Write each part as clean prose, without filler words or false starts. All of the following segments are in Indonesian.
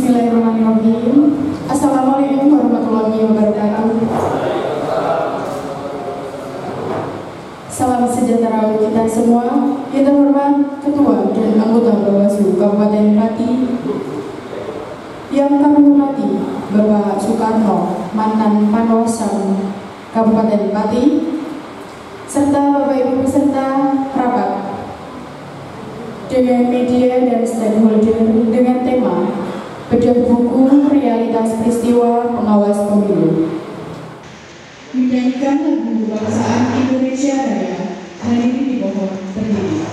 Bismillahirrahmanirrahim. Assalamualaikum warahmatullahi wabarakatuh. Salam sejahtera untuk kita semua. Yang terhormat Ketua dan anggota Bawaslu Kabupaten Pati, yang kami hormati Bapak Soekarno, mantan Panwasam Kabupaten Pati, serta Bapak Ibu peserta rapat dengan media dan stakeholder dengan tema bedah buku realitas peristiwa pengawas pemilu. Menyanyikan lagu kebangsaan Indonesia Raya. Hari ini dimohon berdiri.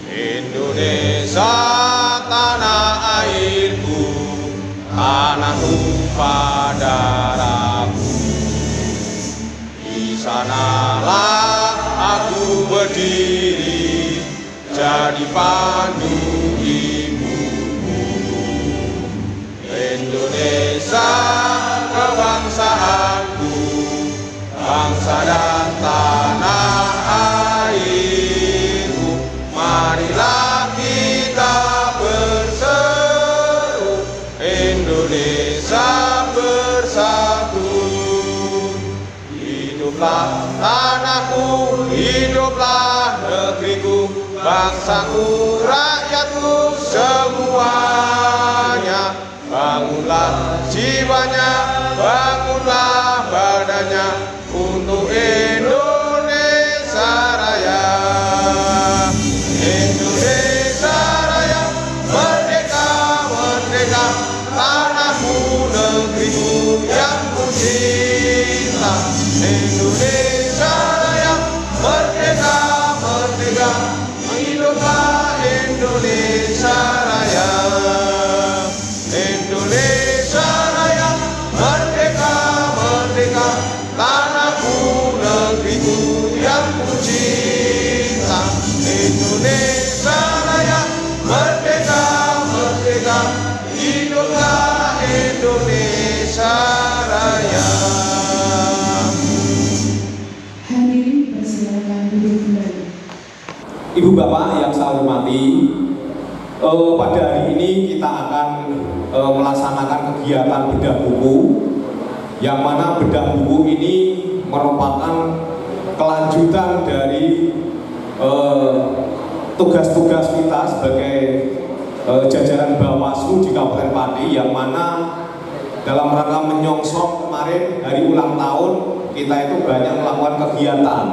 Indonesia tanah airku, tanah tumpah darahku. Di sanalah aku berdiri, jadi pandu ibuku. Indonesia kebangsaanku, bangsa dan tanah airku. Marilah kita berseru, Indonesia bersatu. Hiduplah tanahku, hiduplah negeriku, bangsaku, rakyatku semuanya. Bangunlah jiwanya, bangunlah badannya untuk Indonesia Raya. Indonesia Raya, merdeka, merdeka, tanahku, negeriku yang ku cinta. Indonesia Raya, merdeka, merdeka, hiduplah Indonesia Raya. Indonesia Raya, merdeka, merdeka, tanahku, negeriku yang ku cinta. Indonesia Raya, merdeka, merdeka, hiduplah Indonesia Raya. Hadirin persilakan duduk kembali. Ibu Bapak yang saya hormati, pada hari ini kita akan melaksanakan kegiatan bedah buku, yang mana bedah buku ini merupakan kelanjutan dari tugas-tugas kita sebagai jajaran Bawaslu di Kabupaten Pati, yang mana dalam rangka menyongsong kemarin hari ulang tahun kita itu banyak melakukan kegiatan,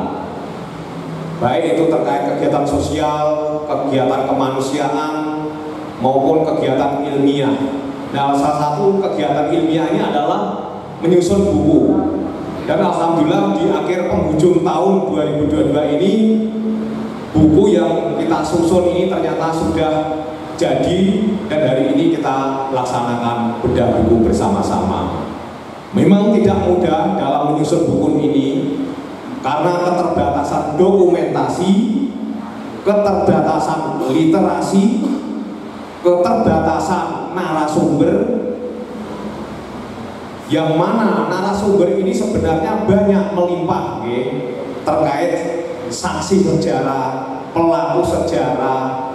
baik itu terkait kegiatan sosial, kegiatan kemanusiaan, maupun kegiatan ilmiah. Nah, salah satu kegiatan ilmiah ini adalah menyusun buku. Dan alhamdulillah di akhir penghujung tahun 2022 ini, buku yang kita susun ini ternyata sudah jadi, dan hari ini kita laksanakan bedah buku bersama-sama. Memang tidak mudah dalam menyusun buku ini karena keterbatasan dokumentasi, keterbatasan literasi, keterbatasan narasumber, yang mana narasumber ini sebenarnya banyak melimpah terkait saksi sejarah, pelaku sejarah,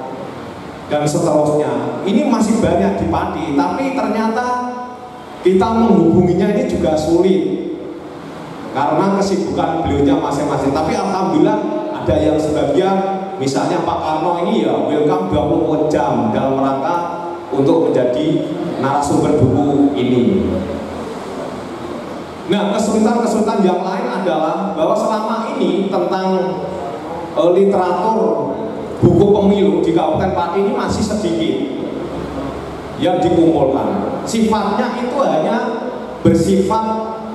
dan seterusnya. Ini masih banyak di Pati, tapi ternyata kita menghubunginya ini juga sulit karena kesibukan beliaunya masing-masing. Tapi alhamdulillah ada yang sebagian, misalnya Pak Karno ini ya welcome 24 jam dalam rangka untuk menjadi narasumber buku ini. Nah, kesulitan-kesulitan yang lain adalah bahwa selama ini tentang literatur buku pemilu di Kabupaten Pati ini masih sedikit yang dikumpulkan. Sifatnya itu hanya bersifat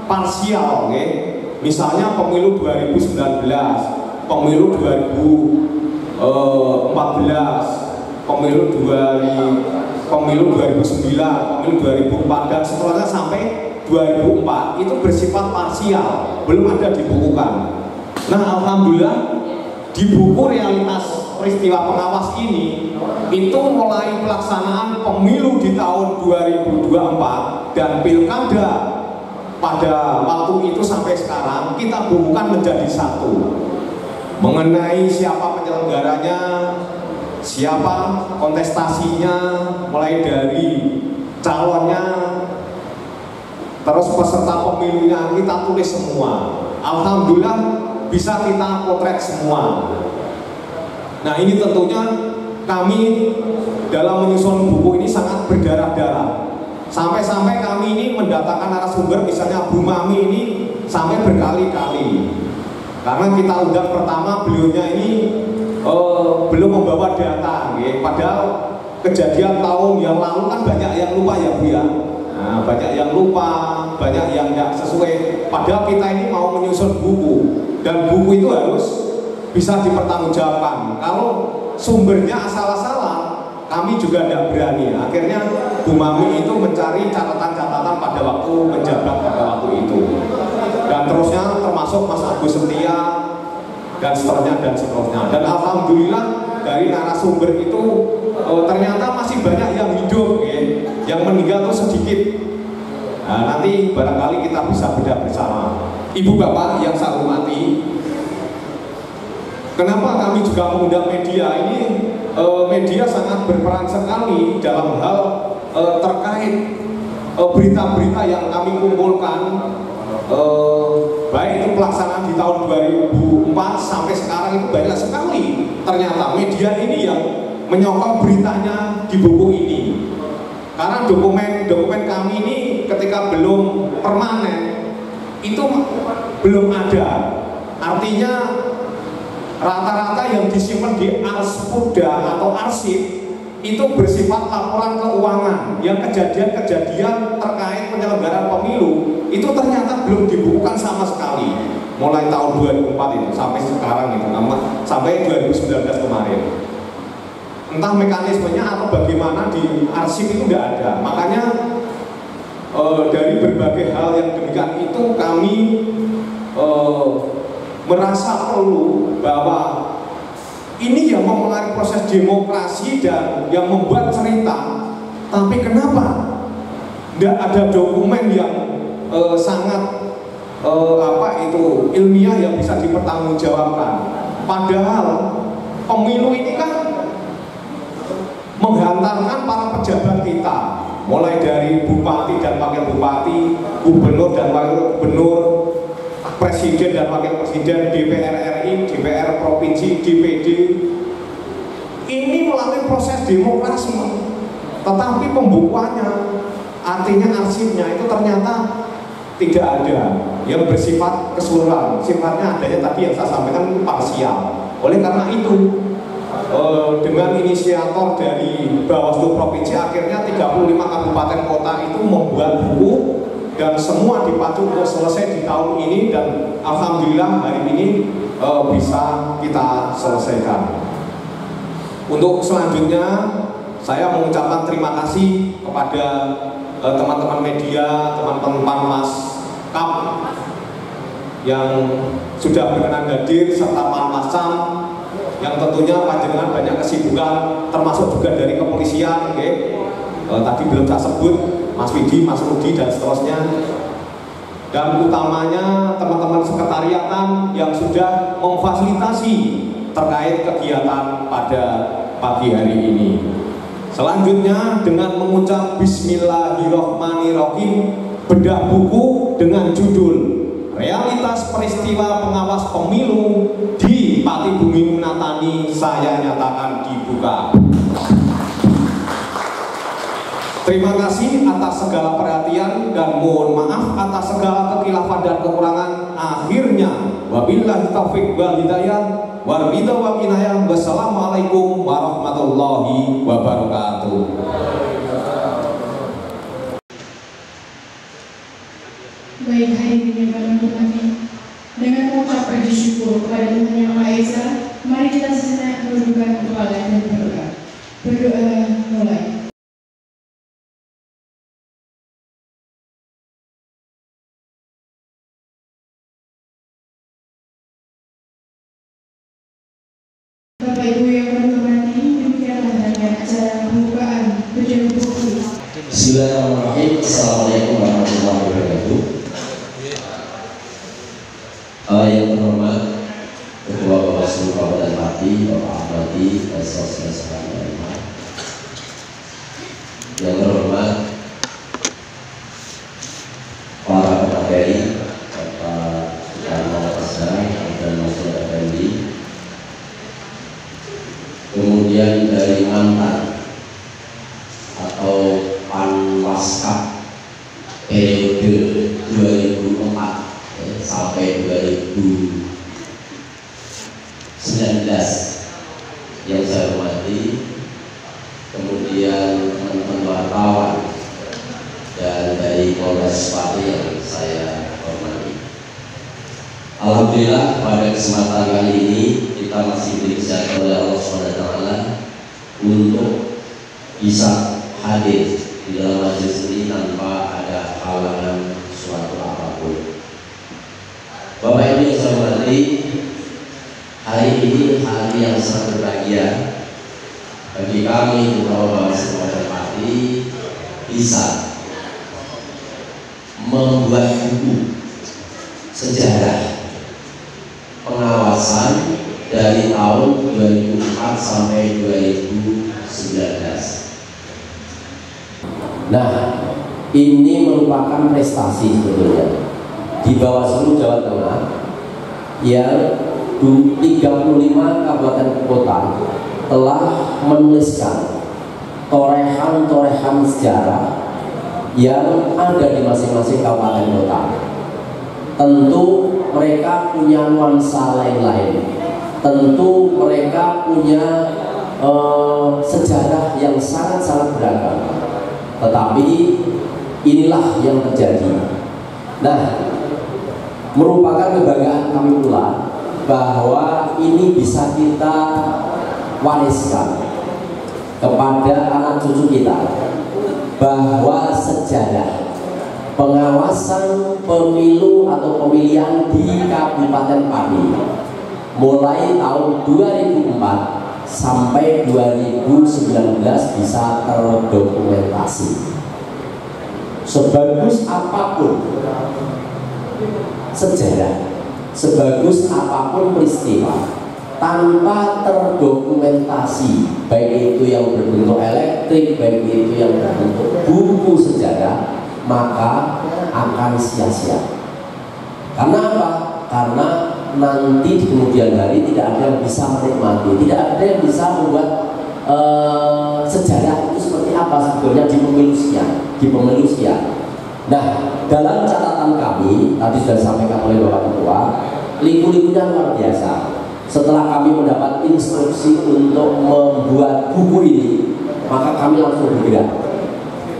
parsial, misalnya pemilu 2019, pemilu 2014, pemilu 2009, pemilu 2004, dan setelahnya sampai 2004 itu bersifat parsial, belum ada dibukukan. Nah, alhamdulillah di buku realitas peristiwa pengawas ini itu mulai pelaksanaan pemilu di tahun 2024 dan pilkada pada waktu itu sampai sekarang kita bukukan menjadi satu mengenai siapa penyelenggaranya, siapa kontestasinya, mulai dari calonnya, terus peserta pemilunya kita tulis semua. Alhamdulillah bisa kita potret semua. Nah ini tentunya kami dalam menyusun buku ini sangat berdarah-darah. Sampai-sampai kami ini mendatangkan narasumber, misalnya Bu Mami ini sampai berkali-kali. Karena kita undang pertama beliaunya ini belum membawa data, ya. Padahal kejadian tahun yang lalu kan banyak yang lupa ya Bu ya. Nah, banyak yang lupa, banyak yang tidak sesuai. Padahal kita ini mau menyusun buku, dan buku itu harus bisa dipertanggungjawabkan. Kalau sumbernya asal-asalan, kami juga tidak berani. Akhirnya Bu Mami itu mencari catatan-catatan pada waktu menjabat pada waktu itu. Dan terusnya termasuk Mas Agus Setia dan seterusnya dan seterusnya. Dan alhamdulillah dari narasumber itu ternyata masih banyak yang hidup, ya. Yang meninggal itu sedikit. Nah, nanti barangkali kita bisa bedah bersama. Ibu bapak yang saya hormati, kenapa kami juga mengundang media ini? Media sangat berperan sekali dalam hal terkait berita-berita yang kami kumpulkan, baik itu pelaksanaan di tahun 2004 sampai sekarang itu banyak sekali. Ternyata media ini yang menyokong beritanya di buku ini. Karena dokumen kami ini ketika belum permanen itu belum ada. Artinya rata-rata yang disimpan di Arspoda atau arsip itu bersifat laporan keuangan yang kejadian-kejadian terkait penyelenggaraan pemilu itu ternyata belum dibukukan sama sekali mulai tahun 2004 itu sampai sekarang itu, sampai 2019 kemarin. Entah mekanismenya atau bagaimana di arsip itu tidak ada. Makanya dari berbagai hal yang demikian itu kami merasa perlu bahwa ini yang mempengaruhi proses demokrasi dan yang membuat cerita. Tapi kenapa tidak ada dokumen yang sangat ilmiah yang bisa dipertanggungjawabkan? Padahal pemilu ini kan menghantarkan para pejabat kita, mulai dari bupati dan wakil bupati, gubernur dan wakil gubernur, presiden dan wakil presiden, DPR RI, DPR provinsi, DPD. Ini melalui proses demokrasi, tetapi pembukuannya, artinya arsipnya itu ternyata tidak ada yang bersifat keseluruhan. Sifatnya adanya tadi yang saya sampaikan parsial. Oleh karena itu, dengan inisiator dari Bawaslu Provinsi, akhirnya 35 kabupaten kota itu membuat buku dan semua dipacu untuk selesai di tahun ini, dan alhamdulillah hari ini bisa kita selesaikan. Untuk selanjutnya saya mengucapkan terima kasih kepada teman-teman media, teman-teman Mas Kap yang sudah berkenan hadir, serta Pak Mas Cam yang tentunya panjenengan banyak kesibukan, termasuk juga dari kepolisian, okay? Tadi belum saya sebut Mas Widi, Mas Rudi dan seterusnya, dan utamanya teman-teman sekretariatan yang sudah memfasilitasi terkait kegiatan pada pagi hari ini. Selanjutnya dengan mengucap Bismillahirrohmanirrohim, bedah buku dengan judul Realitas Peristiwa Pengawas Pemilu di Pati Bumi Munatani saya nyatakan dibuka. Terima kasih atas segala perhatian dan mohon maaf atas segala kekhilafan dan kekurangan. Akhirnya wabillahi taufik wal hidayah wal ridha wal inayah. Wassalamualaikum warahmatullahi wabarakatuh. Baik, hadirin yang kami hormati, dengan mengucap puji syukur kepada Tuhan Yang Maha Esa, mari kita sejenak menundukkan kepala dan berdoa. Berdoa mulai. Bapak Ibu yang kami hormati, demikianlah rangkaian acara pembukaan bedah buku. Bismillahirrahmanirrahim. Assalamualaikum warahmatullahi wabarakatuh. periode 2004 sampai 2019 yang saya hormati, kemudian teman-teman wartawan dan dari Polres Pati yang saya hormati. Alhamdulillah pada kesempatan kali ini kita masih diberi kesehatan oleh Allah SWT untuk bisa hadir di dalam majelis ini tanpa ada halangan suatu apapun. Bapak Ibu yang saya hormati, hari ini hari yang sangat berbahagia bagi kami terutama Bawaslu Pati bisa membuat buku sejarah pengawasan dari tahun 2004 sampai 2019. Nah, ini merupakan prestasi sebetulnya di Bawaslu Jawa Tengah yang 35 kabupaten kota telah menuliskan torehan-torehan sejarah yang ada di masing-masing kabupaten kota. Tentu mereka punya nuansa lain-lain. Tentu mereka punya sejarah yang sangat-sangat beragam. Tetapi inilah yang terjadi. Nah, merupakan kebanggaan kami pula bahwa ini bisa kita wariskan kepada anak cucu kita, bahwa sejarah pengawasan pemilu atau pemilihan di Kabupaten Pati mulai tahun 2004 sampai 2019 bisa terdokumentasi. Sebagus apapun sejarah, sebagus apapun peristiwa, tanpa terdokumentasi, baik itu yang berbentuk elektrik, baik itu yang berbentuk buku sejarah, maka akan sia-sia. Karena apa? Karena nanti di kemudian hari tidak ada yang bisa menikmati, tidak ada yang bisa membuat sejarah itu seperti apa sebetulnya di pemilu sekian. Nah, dalam catatan kami tadi sudah disampaikan oleh Bapak Ketua, liku-likunya luar biasa. Setelah kami mendapat instruksi untuk membuat buku ini, maka kami langsung bergerak.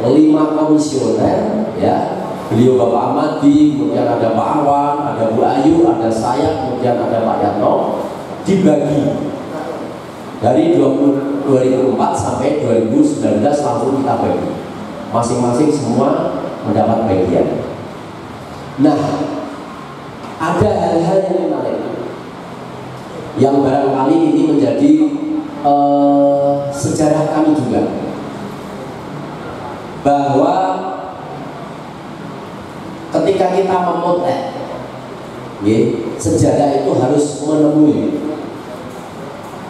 5 komisioner, ya, beliau Bapak Ahmadi, kemudian ada Pak Awan, ada Bu Ayu, ada saya, kemudian ada Pak Yatno, dibagi dari 2004 sampai 2019 langsung kita bagi. Masing-masing semua mendapat bagian. Nah, ada hal-hal yang menarik yang barangkali ini menjadi sejarah kami juga, bahwa ketika kita memotret sejarah itu harus menemui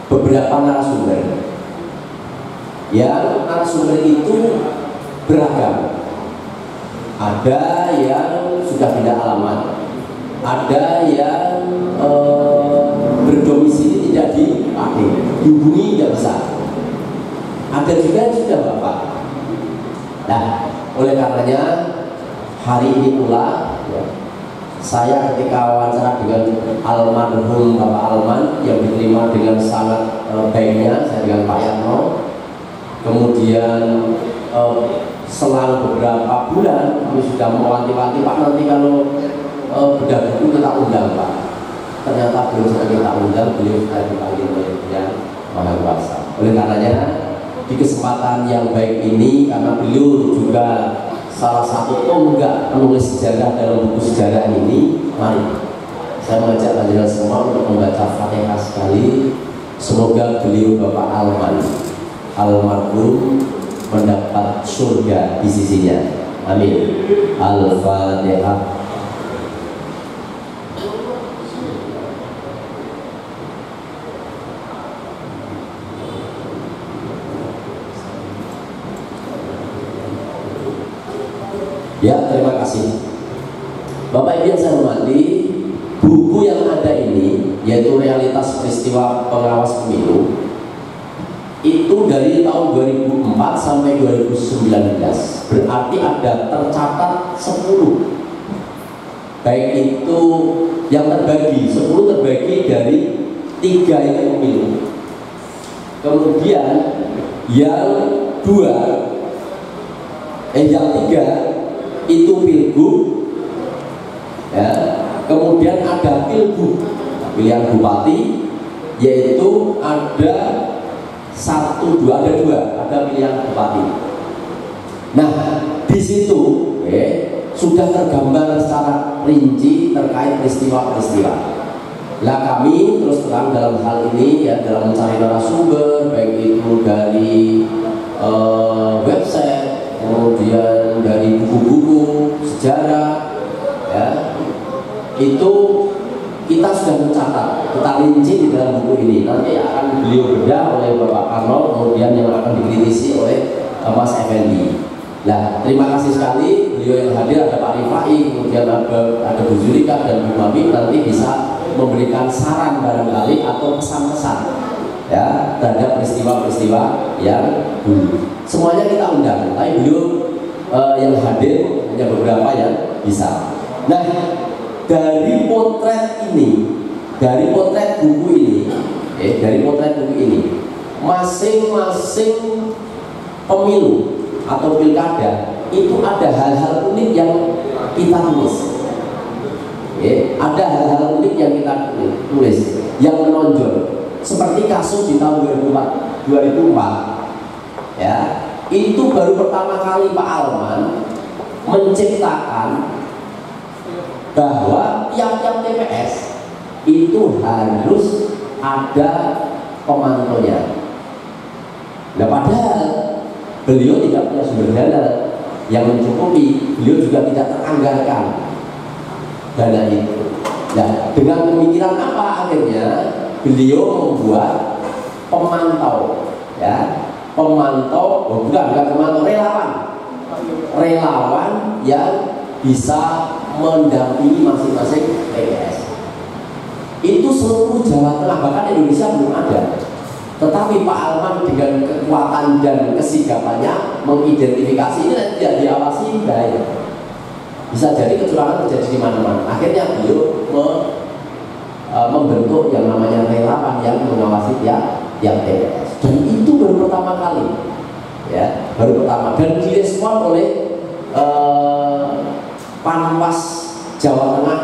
beberapa narasumber. Yang narasumber itu beragam. Ada yang sudah pindah alamat, ada yang berdomisili tidak di Pati, dihubungi tidak bisa. Ada juga yang sudah Bapak. Nah, oleh karenanya hari ini pula saya ketika wawancara dengan almarhum Bapak Alman yang diterima dengan sangat baiknya, saya dengan Pak Yatno, kemudian selang beberapa bulan kami sudah mewanti-wanti, Pak, nanti kalau bedah buku kita undang, Pak. Ternyata belum sudah kita undang, beliau sudah dipanggil oleh Yang Maha Kuasa. Oleh karenanya di kesempatan yang baik ini, karena beliau juga salah satu tonggak penulis sejarah dalam buku sejarah ini, mari saya mengajak panjenengan semua untuk membaca Fatihah sekali. Semoga beliau Bapak Alman almarhum mendapat surga di sisinya. Amin. Al-Fatihah. Ya, terima kasih. Bapak Ibu yang saya hormati, buku yang ada ini, yaitu Realitas Peristiwa Pengawas Pemilu, itu dari tahun 2004 sampai 2019. berarti ada tercatat 10. Baik itu yang terbagi 10 terbagi dari 3 itu pemilu. Kemudian yang 3 itu pilgub, ya. Kemudian ada pilgub pilihan bupati, yaitu ada 2 pilihan bupati. Nah, di situ sudah tergambar secara rinci terkait peristiwa-peristiwa. Lah kami terus terang dalam hal ini ya, dalam mencari narasumber, baik itu dari website, kemudian dari buku-buku sejarah, ya, itu kita sudah mencatat, kita rinci di dalam buku ini. Nanti akan beliau bedah oleh Bapak Karno, kemudian yang akan dikritisi oleh Mas Effendi. Nah, terima kasih sekali beliau yang hadir, ada Pak Rifai, kemudian ada Bu Zulika dan Bu Mami, nanti bisa memberikan saran barangkali atau pesan-pesan ya terhadap peristiwa-peristiwa yang dulu. Semuanya kita undang, tapi beliau yang hadir hanya beberapa yang bisa. Nah, dari potret ini, dari potret buku ini, masing-masing pemilu atau pilkada itu ada hal-hal unik yang kita tulis. Ada hal-hal unik yang kita tulis yang menonjol, seperti kasus di tahun 2004 ya, itu baru pertama kali Pak Alman menciptakan bahwa tiap-tiap TPS itu harus ada pemantaunya. Nah, padahal beliau tidak punya sumber dana yang mencukupi, beliau juga tidak teranggarkan dana itu. Nah, dengan pemikiran apa akhirnya beliau membuat pemantau, ya, pemantau, bukan pemantau, relawan yang bisa mendampingi masing-masing TPS. Itu seluruh Jawa Tengah, bahkan Indonesia belum ada. Tetapi Pak Alman dengan kekuatan dan kesigapannya mengidentifikasi ini dan tidak diawasi bahaya. Bisa jadi kecurangan terjadi di mana-mana. Akhirnya beliau membentuk yang namanya relawan yang mengawasi tiap TPS. Dan itu baru pertama kali, ya, baru pertama, dan direspon oleh Panwas Jawa Tengah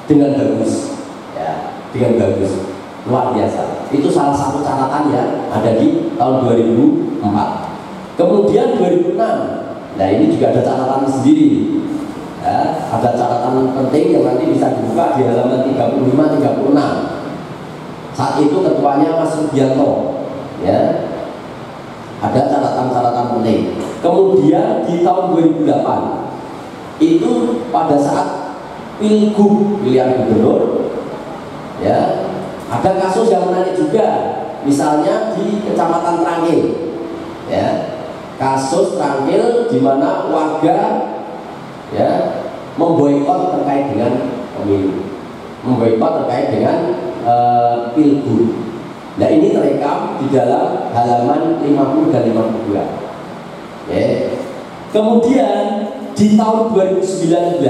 dengan bagus, ya, dengan bagus. Luar biasa. Itu salah satu catatan yang ada di tahun 2004. Kemudian 2006. Nah, ini juga ada catatan sendiri. Ya, ada catatan penting yang nanti bisa dibuka di halaman 35-36. Saat itu ketuanya Mas Sugianto. Ya. Ada catatan-catatan penting. Kemudian di tahun 2008 itu pada saat pilgub pilihan gubernur, ya, ada kasus yang menarik juga, misalnya di Kecamatan Trangil, ya, kasus Trangil di mana warga, ya, memboikot terkait dengan pemilu, memboikot terkait dengan pilgub. Nah, ini terekam di dalam halaman 50 dan 52. Ya. Kemudian di tahun 2009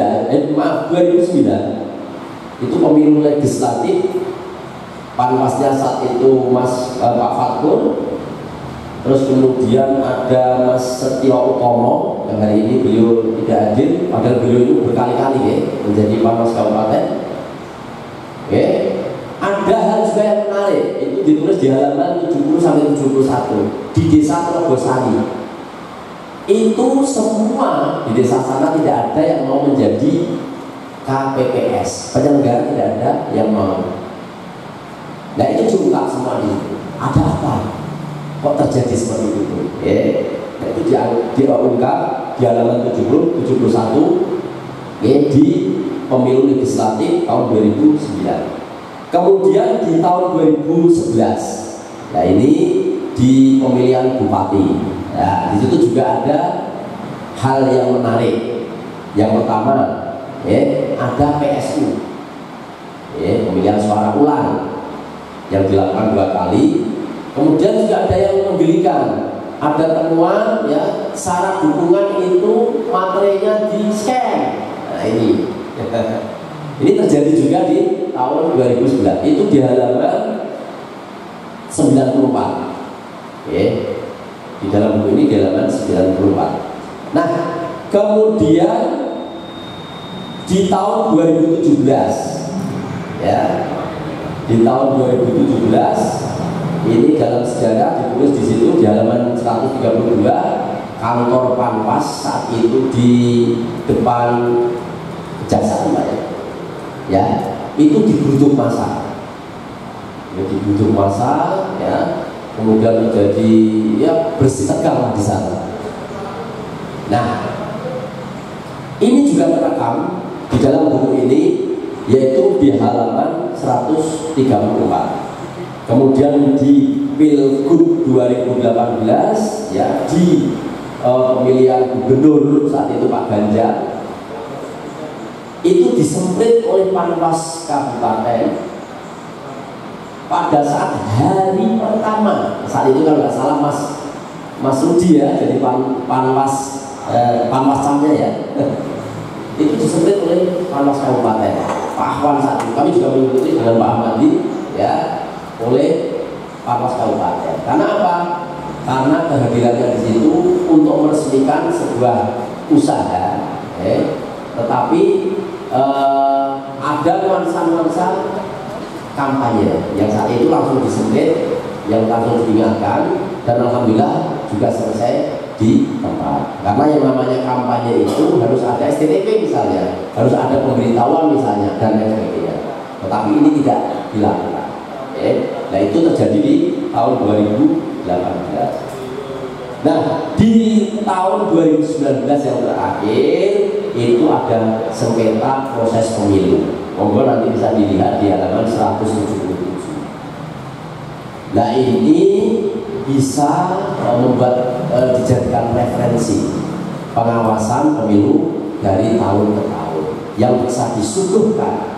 itu pemilu legislatif. Panwasnya saat itu Pak Fatkul, terus kemudian ada Mas Setio Utomo yang hari ini beliau tidak hadir, padahal beliau itu berkali-kali, ya, menjadi Panwas Kabupaten. Oke. Ada hal juga yang menarik, itu ditulis di halaman 70-71 di Desa Trogosari. Itu semua di desa sana tidak ada yang mau menjadi KPPS, penyelenggara tidak ada yang mau. Nah, itu diungkap semua di situ. Ada apa? Kok terjadi seperti itu? Nah, itu diungkap di halaman 70-71 di pemilu legislatif tahun 2009. Kemudian di tahun 2011, nah ini di pemilihan bupati. Nah, di situ juga ada hal yang menarik. Yang pertama, ada PSU, pemilihan suara ulang yang dilakukan 2 kali. Kemudian juga ada yang menggelikan, ada temuan ya syarat dukungan itu materinya di scan. Nah ini ini terjadi juga di tahun 2009, itu di halaman 94. Oke. Di dalam buku ini di halaman 94. Nah kemudian di tahun 2017 ya, di tahun 2017 ini dalam sejarah ditulis di situ di halaman 132, kantor Panwas saat itu di depan Kejaksaan ya, itu digeruduk massa, ya, kemudian menjadi ya bersih tegang di sana. Nah ini juga terekam di dalam buku ini, yaitu di halaman 134. Kemudian di Pilgub 2018 ya, di pemilihan gubernur saat itu Pak Ganjar, itu disemprit oleh Panwas Kabupaten pada saat hari pertama. Saat itu kalau nggak salah Mas Rudi ya, jadi Panwascamnya ya. Itu disemprit oleh Panwas Kabupaten Pak Ahwan saat itu. Kami juga mengikuti dengan Pak Ahmadi ya, oleh Panwas Kabupaten. Karena apa? Karena kehadirannya di situ untuk meresmikan sebuah usaha, tetapi ada nuansa-nuansa kampanye yang saat itu langsung disemprit, yang langsung diingatkan, dan alhamdulillah juga selesai di tempat. Karena yang namanya kampanye itu harus ada STTP misalnya, harus ada pemberitahuan misalnya, dan lain sebagainya. Tetapi ini tidak dilakukan. Nah itu terjadi di tahun 2018. Nah di tahun 2019 yang terakhir itu ada sengketa proses pemilu. Monggo nanti bisa dilihat di halaman 177. Nah ini bisa membuat dijadikan referensi pengawasan pemilu dari tahun ke tahun yang bisa disuguhkan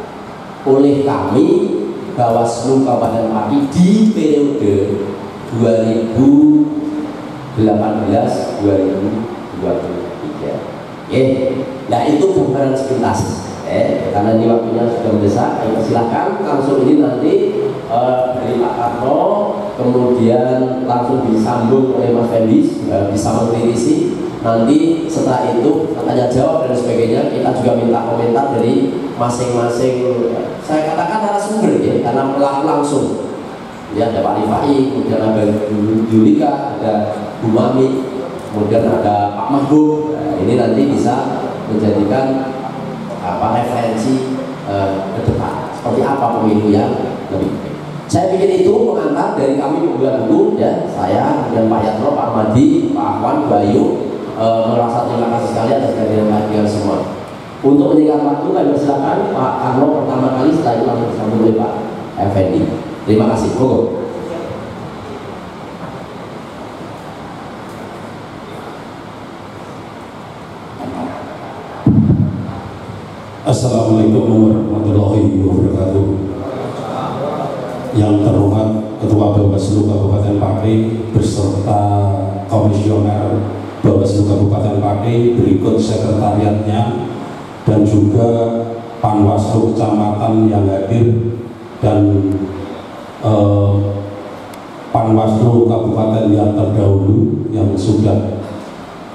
oleh kami Bawaslu Kabupaten Pati di periode 2018-2023. Nah itu gambaran sepintas. Karena ini waktunya sudah mendesak, ayo silakan langsung ini nanti dari Pak Karno, kemudian langsung disambung oleh Mas Fendi, bisa mengkritisi. Nanti setelah itu tanya jawab dan sebagainya, kita juga minta komentar dari masing-masing, saya katakan narasumber ya, karena pelaku langsung ya, ada Pak Rifai, kemudian ada Julika, ada Bu Mami, kemudian ada Pak Mahbub. Nah, ini nanti bisa menjadikan referensi ke depan seperti apa pemilu yang lebih baik. Saya pikir itu pengantar dari kami pembuat buku ya, saya dan Pak Yatro, Pak Ahmadi, Pak Ahwan, Bayu, merasa terima kasih sekali atas kehadiran kalian semua. Untuk menyingkat waktu, kami silakan Pak Karno pertama kali, setelah itu langsung disambung oleh Pak Effendi. Terima kasih. Monggo. Assalamualaikum warahmatullahi wabarakatuh. Yang terhormat Ketua Bawaslu Kabupaten Pati beserta Komisioner Bawaslu Kabupaten Pati, berikut sekretariatnya, dan juga Panwaslu Kecamatan yang hadir, dan Panwaslu Kabupaten yang terdahulu yang sudah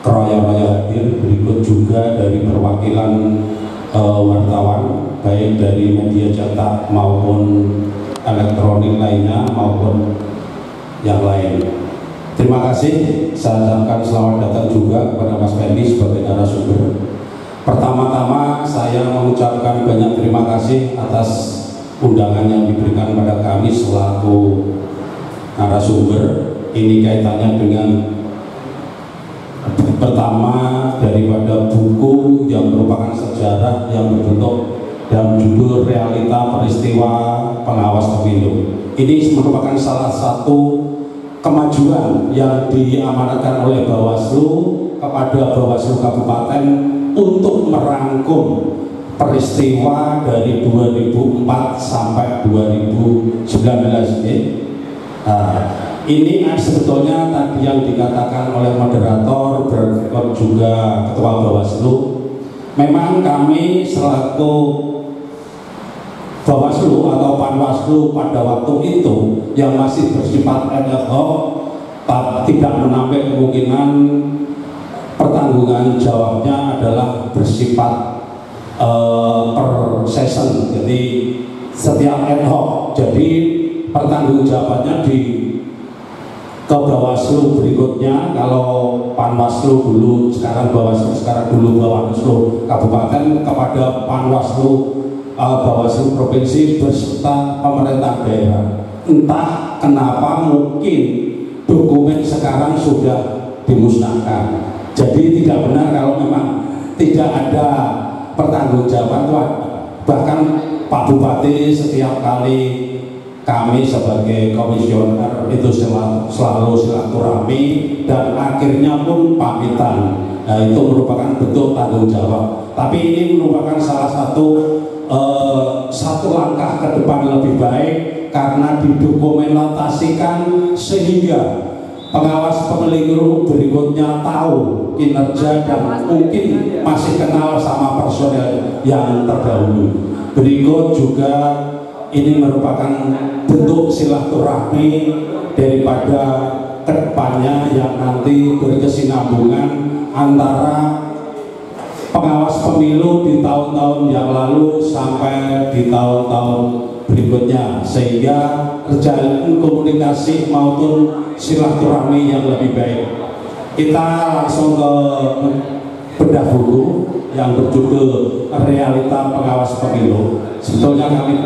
keraya-raya hadir, berikut juga dari perwakilan wartawan baik dari media cetak maupun elektronik lainnya maupun yang lain. Terima kasih. Saya ucapkan selamat datang juga kepada Mas Fendi sebagai narasumber. Pertama-tama saya mengucapkan banyak terima kasih atas undangan yang diberikan pada kami selaku narasumber. Ini kaitannya dengan pertama daripada buku yang merupakan sejarah yang berbentuk dalam judul Realita Peristiwa Pengawas Pemilu. Ini merupakan salah satu kemajuan yang diamanatkan oleh Bawaslu kepada Bawaslu Kabupaten untuk merangkum peristiwa dari 2004 sampai 2019 ini. Nah, ini sebetulnya tadi yang dikatakan oleh moderator berikut juga Ketua Bawaslu, memang kami selaku Bawaslu atau Panwaslu pada waktu itu yang masih bersifat ad hoc, tidak menampik kemungkinan pertanggungan jawabnya adalah bersifat per session, jadi setiap ad hoc. Jadi pertanggungjawabannya di ke Bawaslu berikutnya. Kalau Panwaslu dulu, sekarang Bawaslu, sekarang dulu Bawaslu Kabupaten, kepada Panwaslu Bawaslu Provinsi beserta pemerintah daerah. Entah kenapa mungkin dokumen sekarang sudah dimusnahkan. Jadi tidak benar kalau memang tidak ada pertanggungjawaban. Bahkan Pak Bupati setiap kali kami sebagai komisioner itu selalu silaturahmi dan akhirnya pun pamitan. Nah, itu merupakan bentuk tanggung jawab. Tapi ini merupakan salah satu langkah ke depan lebih baik karena didokumentasikan sehingga pengawas pemilu berikutnya tahu kinerja dan mungkin masih kenal sama personel yang terdahulu. Berikut juga ini merupakan bentuk silaturahmi daripada kedepannya yang nanti berkesinambungan antara pengawas pemilu di tahun-tahun yang lalu sampai di tahun-tahun berikutnya, sehingga terjalin komunikasi maupun silaturahmi yang lebih baik. Kita langsung ke bedah buku yang berjudul Realita Pengawas Pemilu. Sebetulnya kami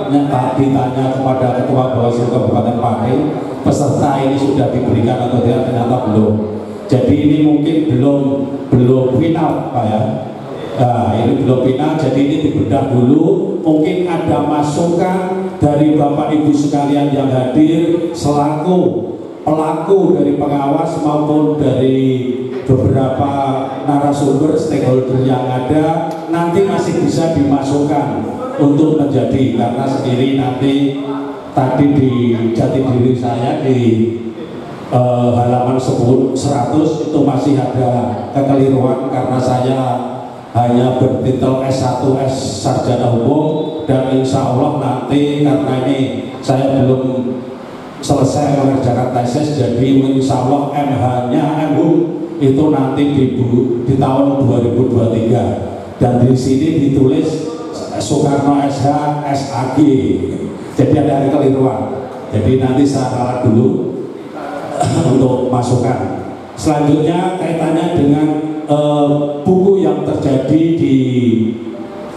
ditanya kepada Ketua Bawaslu Kabupaten Pati, peserta ini sudah diberikan atau tidak, ternyata belum. Jadi ini mungkin belum final, Pak ya. Nah, ini belum final, jadi ini dibedah dulu. Mungkin ada masukan dari Bapak Ibu sekalian yang hadir selaku pelaku dari pengawas maupun dari beberapa narasumber stakeholder yang ada, nanti masih bisa dimasukkan untuk menjadi, karena sendiri nanti tadi di jati diri saya di halaman 100 itu masih ada kekeliruan karena saya hanya bertitel S1 S Sarjana Hukum, dan insya Allah nanti karena ini saya belum selesai mengerjakan tesis, jadi insya Allah MH-nya MHUM itu nanti di tahun 2023, dan di sini ditulis Soekarno SH SAG, jadi ada kekeliruan. Jadi nanti saya ralat dulu untuk masukan. Selanjutnya kaitannya dengan buku yang terjadi di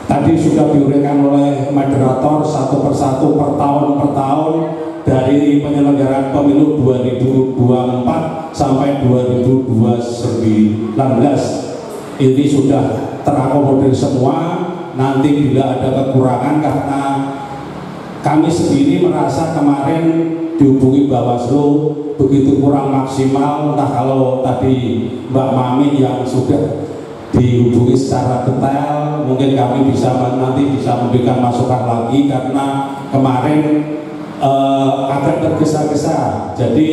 tadi sudah diuraikan oleh moderator satu persatu per tahun dari penyelenggaraan pemilu 2024 sampai 2029. Ini sudah terakomodir semua. Nanti bila ada kekurangan, karena kami sendiri merasa kemarin dihubungi Bawaslu begitu kurang maksimal. Entah kalau tadi Mbak Mami yang sudah dihubungi secara detail, mungkin kami nanti bisa memberikan masukan lagi, karena kemarin agak tergesa-gesa. Jadi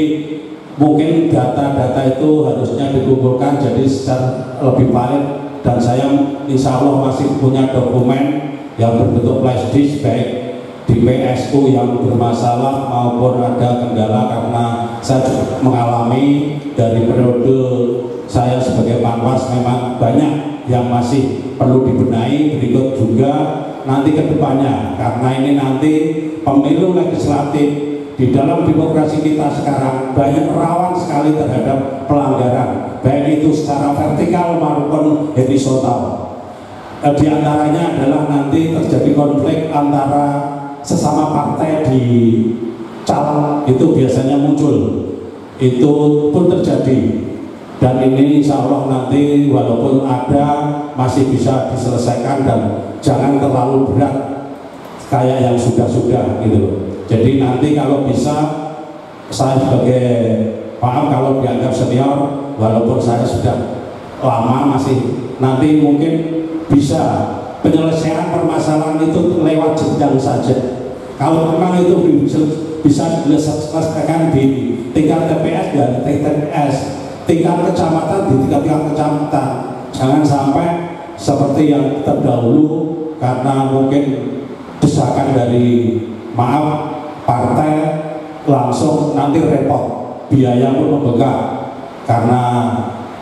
mungkin data-data itu harusnya dikumpulkan jadi secara lebih valid, dan saya insya Allah masih punya dokumen yang berbentuk flash disk baik di PSU yang bermasalah maupun ada kendala, karena saya mengalami dari periode saya sebagai Panwas memang banyak yang masih perlu dibenahi. Berikut juga nanti ke depannya, karena ini nanti pemilu legislatif di dalam demokrasi kita sekarang banyak rawan sekali terhadap pelanggaran, baik itu secara vertikal maupun horizontal. Di antaranya adalah nanti terjadi konflik antara sesama partai di calon, itu biasanya muncul, itu pun terjadi, dan ini insya Allah nanti walaupun ada masih bisa diselesaikan dan jangan terlalu berat kayak yang sudah-sudah gitu. Jadi nanti kalau bisa, saya sebagai paham kalau dianggap senior, walaupun saya sudah lama, masih nanti mungkin bisa penyelesaian permasalahan itu lewat jenjang saja. Kalau memang itu bisa diselesaikan di tingkat TPS dan TPS, tingkat kecamatan di tingkat kecamatan. Jangan sampai seperti yang terdahulu karena mungkin desakan dari partai langsung nanti repot, biaya pun membengkak karena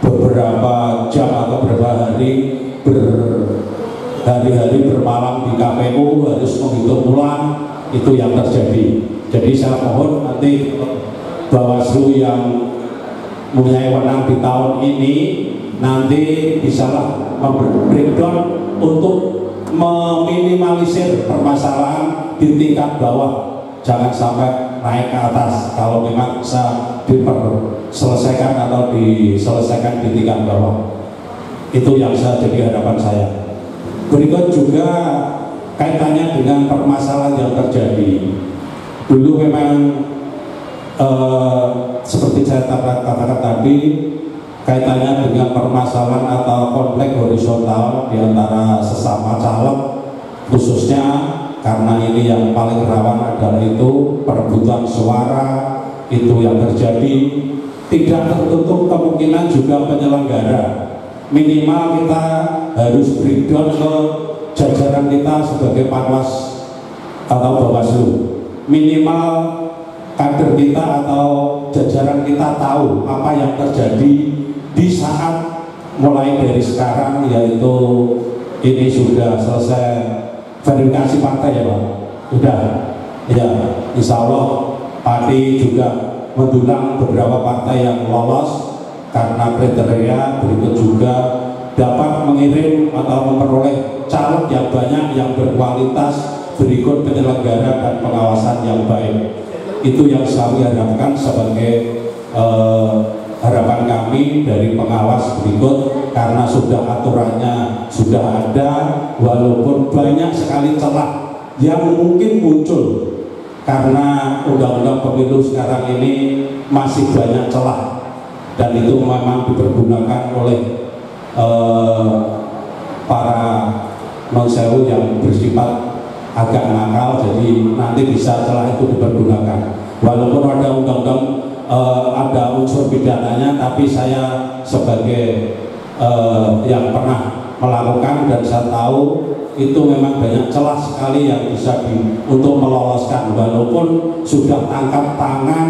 beberapa jam atau beberapa hari berhari-hari bermalam di KPU harus menghitung ulang, itu yang terjadi. Jadi saya mohon nanti Bawaslu yang mempunyai wewenang di tahun ini nanti bisalah membreakdown untuk meminimalisir permasalahan di tingkat bawah, jangan sampai naik ke atas kalau memang bisa diselesaikan atau diselesaikan di tingkat bawah. Itu yang saya jadi harapan saya. Berikut juga kaitannya dengan permasalahan yang terjadi. Dulu memang seperti saya katakan tadi, kaitannya dengan permasalahan atau konflik horizontal di antara sesama caleg, khususnya karena ini yang paling rawan adalah itu perebutan suara, itu yang terjadi. Tidak tertutup kemungkinan juga penyelenggara, minimal kita harus breakdown ke jajaran kita sebagai Panwas atau Bawaslu, minimal kader kita atau jajaran kita tahu apa yang terjadi di saat mulai dari sekarang, yaitu ini sudah selesai verifikasi partai ya Pak, sudah ya, insya Allah partai juga mendulang beberapa partai yang lolos karena kriteria. Berikut juga dapat mengirim atau memperoleh caleg yang banyak yang berkualitas, berikut penyelenggara dan pengawasan yang baik. Itu yang saya harapkan sebagai harapan kami dari pengawas berikut, karena sudah aturannya sudah ada, walaupun banyak sekali celah yang mungkin muncul karena undang-undang pemilu sekarang ini masih banyak celah, dan itu memang dipergunakan oleh para non-sewu yang bersifat agak nakal, jadi nanti bisa celah itu dipergunakan. Walaupun ada undang-undang ada unsur pidananya, tapi saya sebagai yang pernah melakukan dan saya tahu itu memang banyak celah sekali yang bisa untuk meloloskan. Walaupun sudah tangkap tangan,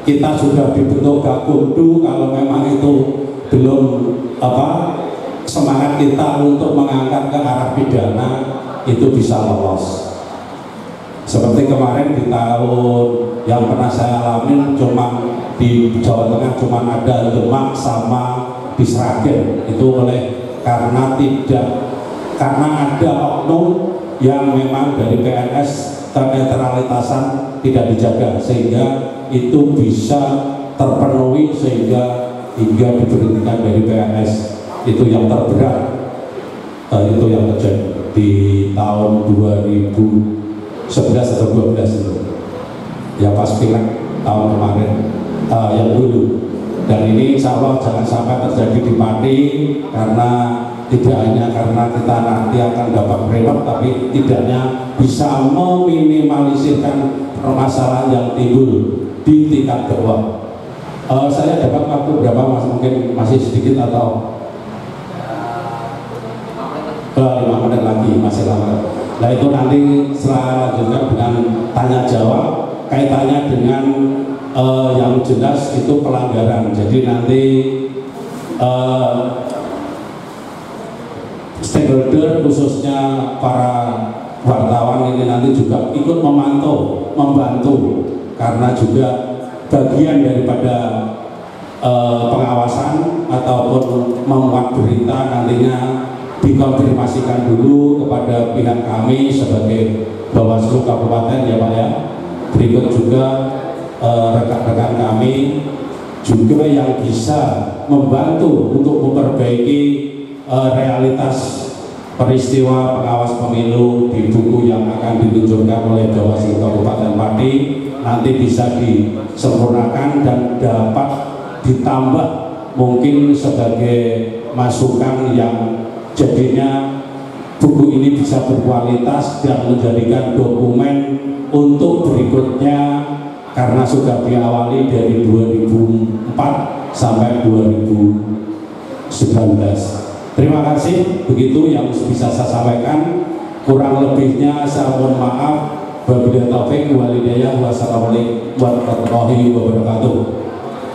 kita sudah dibentuk Gakumdu, kalau memang itu belum semangat kita untuk mengangkat ke arah pidana, itu bisa lolos. Seperti kemarin di tahun yang pernah saya alami, cuma di Jawa Tengah cuma ada Demak sama di Sragen, itu karena ada oknum yang memang dari PNS kenetralitasan tidak dijaga, sehingga itu bisa terpenuhi hingga diberhentikan dari PNS. Itu yang terberat, itu yang terjadi di tahun 2011 atau 2012 itu ya, pas pileg tahun kemarin yang dulu. Dan ini insya Allah jangan sampai terjadi di Pati, karena tidak hanya karena kita nanti akan dapat reward, tapi tidaknya bisa meminimalisirkan permasalahan yang timbul di tingkat bawah. Saya dapat waktu berapa Mas? Mungkin masih sedikit atau 5 menit lagi, masih lama. Nah itu nanti setelah lanjutkan dengan tanya jawab kaitannya dengan yang jelas itu pelanggaran. Jadi nanti stakeholder khususnya para wartawan ini nanti juga ikut membantu, karena juga bagian daripada pengawasan ataupun memuat berita nantinya dikonfirmasikan dulu kepada pihak kami sebagai Bawaslu Kabupaten ya Pak ya. Berikut juga rekan-rekan kami juga yang bisa membantu untuk memperbaiki realitas peristiwa pengawas pemilu di buku yang akan diluncurkan oleh Bawaslu Kabupaten Pati, nanti bisa disempurnakan dan dapat ditambah mungkin sebagai masukan yang jadinya buku ini bisa berkualitas dan menjadikan dokumen untuk berikutnya, karena sudah diawali dari 2004 sampai 2019. Terima kasih, begitu yang bisa saya sampaikan. Kurang lebihnya saya mohon maaf. Wabillahi taufiq wal hidayah. Wassalamualaikum warahmatullahi wabarakatuh.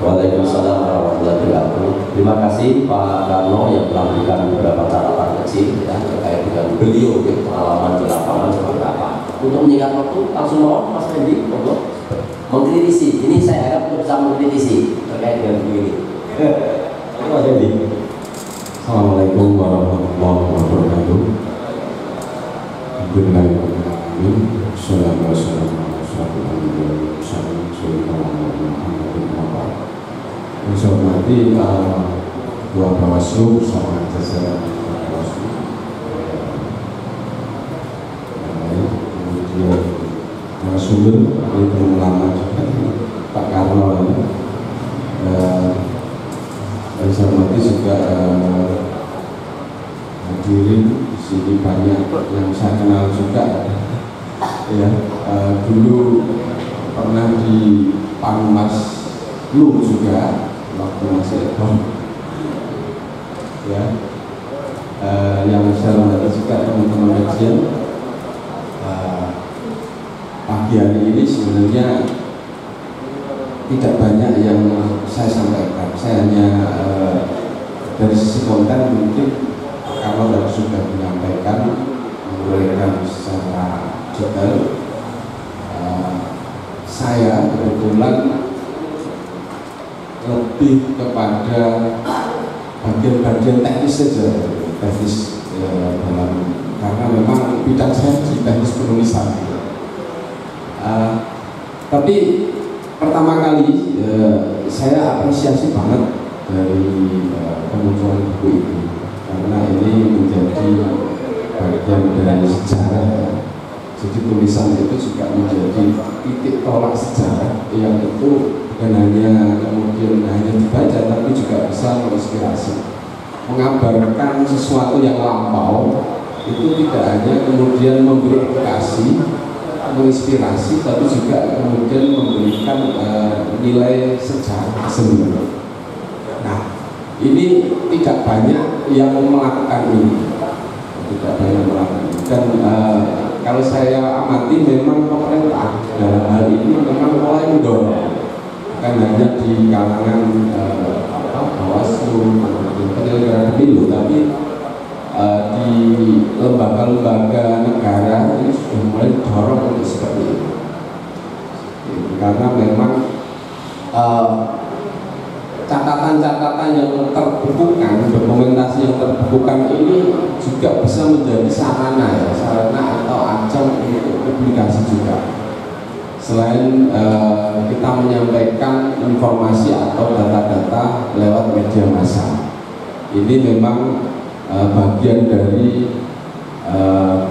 Waalaikumsalam warahmatullahi wabarakatuh. Terima kasih Pak Karno yang telah memberikan beberapa catatan kecil ya, terkait dengan beliau pengalaman di lapangan seperti apa. Untuk menyingkat waktu, langsung mohon Mas Fendi untuk mengkritisi. Ini saya harap bisa mengkritisi terkait dengan begini. Mas Fendi. Assalamualaikum warahmatullahi wabarakatuh. Bismillahirrahmanirrahim. Yang saya hormati Ketua Bawaslu bersama jajaran Bawaslu, kemudian narasumber ini belum lama juga Pak Karno ini. Yang saya hormati juga hadirin di sini banyak yang saya kenal juga ya, dulu pernah di Panmas Lu juga waktu masih ekor ya. Yang saya hormati juga teman-teman media, pagi hari ini sebenarnya tidak banyak yang saya sampaikan. Saya hanya dari sisi konten mungkin kalau sudah menyampaikan, menguraikan secara detail. Saya kebetulan lebih kepada bagian-bagian teknis saja, teknis dalam, karena memang bidang saya di teknis penulisan. Tapi pertama kali saya apresiasi banget dari kemunculan buku ini, karena ini menjadi bagian dari sejarah. Jadi tulisan itu juga menjadi titik tolak sejarah yang itu bukan hanya kemudian hanya dibaca, tapi juga bisa menginspirasi, mengabarkan sesuatu yang lampau. Itu tidak hanya kemudian memberi edukasi, menginspirasi, tapi juga kemudian memberikan nilai sejarah sendiri. Nah, ini tidak banyak yang melakukan ini, tidak banyak melakukan ini. Dan kalau saya amati memang pemerintah dalam hal ini memang mulai mendorong, bukan hanya di kalangan Bawaslu, penyelenggara pemilu, tapi di lembaga-lembaga negara ini sudah mulai didorong untuk seperti itu. Karena memang catatan-catatan yang terbukukan, dokumentasi yang terbukukan ini juga bisa menjadi sarana atau ajang untuk publikasi juga. Selain kita menyampaikan informasi atau data-data lewat media massa, ini memang bagian dari